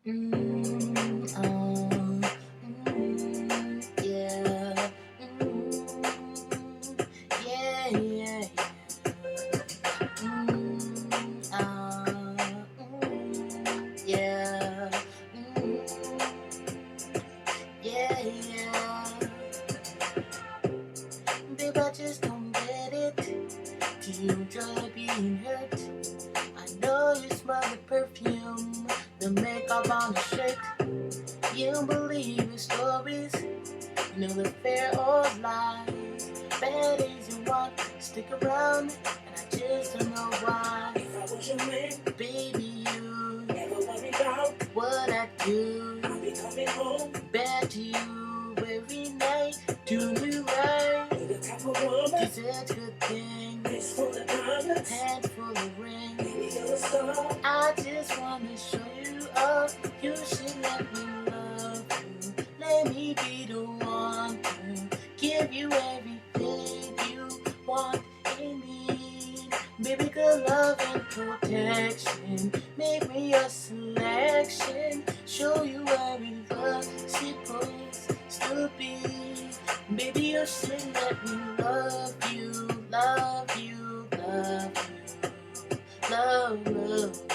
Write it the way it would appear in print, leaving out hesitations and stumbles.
Mm, yeah. Yeah, yeah, yeah. Yeah. Yeah, yeah. Babe, I just don't get it. Do you enjoy being hurt? I know you smell the perfume, the makeup on the shirt. You don't believe in stories, you know the fear of lies. Bad is you want, stick around, and I just don't know why. If I was your man, baby, you never worry about what I do. I'll be coming home back to you every night. Do me right, with a cup of rum, deserve good things, wrist full of diamonds, hand full of rings. Baby, you're a star. I just wanna show you up. You should let me love you. Let me be the one to give you everything you want and need. Baby, good love and protection. Make me your selection. Show you every love supposed to be. Baby, you should let me love you, love you, love you, love, love.